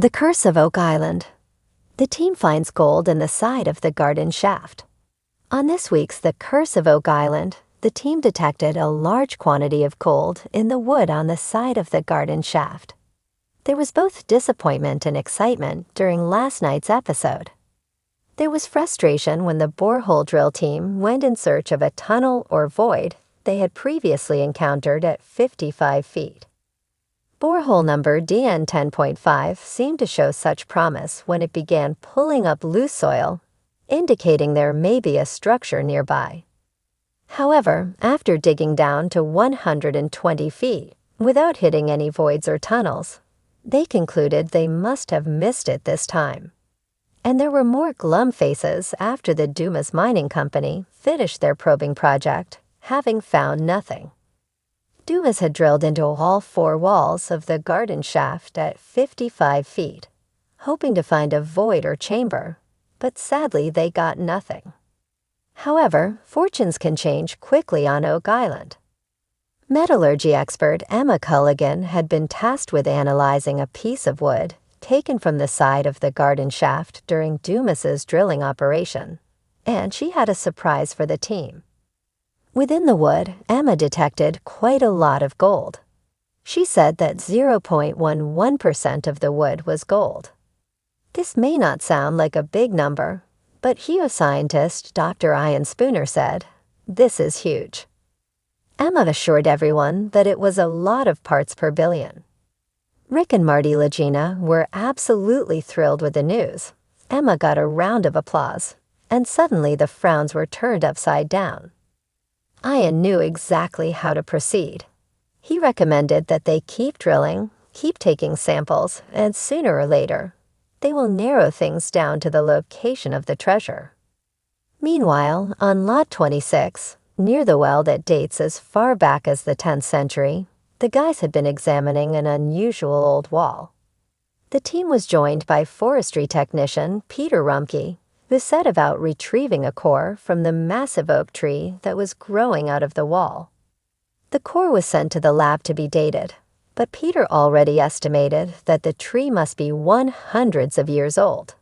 The Curse of Oak Island. The team finds gold in the side of the garden shaft. On this week's The Curse of Oak Island, the team detected a large quantity of gold in the wood on the side of the garden shaft. There was both disappointment and excitement during last night's episode. There was frustration when the borehole drill team went in search of a tunnel or void they had previously encountered at 55 feet. Borehole number DN10.5 seemed to show such promise when it began pulling up loose soil, indicating there may be a structure nearby. However, after digging down to 120 feet without hitting any voids or tunnels, they concluded they must have missed it this time. And there were more glum faces after the Dumas Mining Company finished their probing project, having found nothing. Dumas had drilled into all four walls of the garden shaft at 55 feet, hoping to find a void or chamber, but sadly they got nothing. However, fortunes can change quickly on Oak Island. Metallurgy expert Emma Culligan had been tasked with analyzing a piece of wood taken from the side of the garden shaft during Dumas's drilling operation, and she had a surprise for the team. Within the wood, Emma detected quite a lot of gold. She said that 0.11% of the wood was gold. This may not sound like a big number, but geoscientist Dr. Ian Spooner said, "This is huge." Emma assured everyone that it was a lot of parts per billion. Rick and Marty Legina were absolutely thrilled with the news. Emma got a round of applause, and suddenly the frowns were turned upside down. Ian knew exactly how to proceed. He recommended that they keep drilling, keep taking samples, and sooner or later, they will narrow things down to the location of the treasure. Meanwhile, on Lot 26, near the well that dates as far back as the 10th century, the guys had been examining an unusual old wall. The team was joined by forestry technician Peter Rumpke, who set about retrieving a core from the massive oak tree that was growing out of the wall. The core was sent to the lab to be dated, but Peter already estimated that the tree must be hundreds of years old.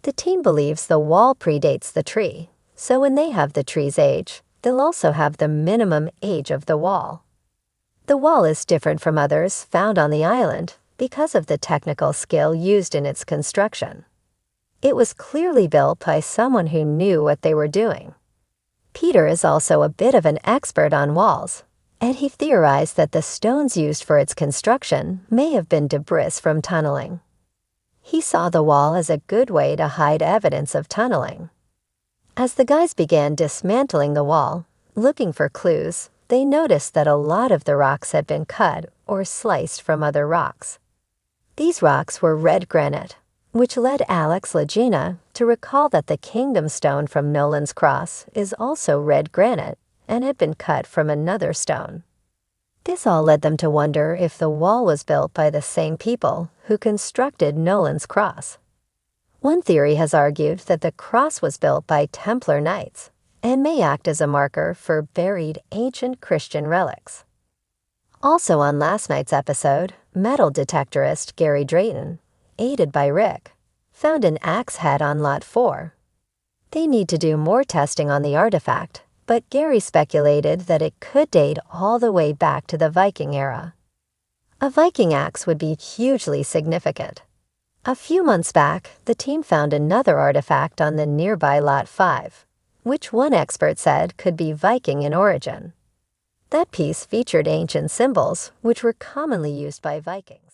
The team believes the wall predates the tree, so when they have the tree's age, they'll also have the minimum age of the wall. The wall is different from others found on the island because of the technical skill used in its construction. It was clearly built by someone who knew what they were doing. Peter is also a bit of an expert on walls, and he theorized that the stones used for its construction may have been debris from tunneling. He saw the wall as a good way to hide evidence of tunneling. As the guys began dismantling the wall, looking for clues, they noticed that a lot of the rocks had been cut or sliced from other rocks. These rocks were red granite, which led Alex Legina to recall that the Kingdom Stone from Nolan's Cross is also red granite and had been cut from another stone. This all led them to wonder if the wall was built by the same people who constructed Nolan's Cross. One theory has argued that the cross was built by Templar Knights and may act as a marker for buried ancient Christian relics. Also on last night's episode, metal detectorist Gary Drayton, aided by Rick, found an axe head on Lot 4. They need to do more testing on the artifact, but Gary speculated that it could date all the way back to the Viking era. A Viking axe would be hugely significant. A few months back, the team found another artifact on the nearby Lot 5, which one expert said could be Viking in origin. That piece featured ancient symbols which were commonly used by Vikings.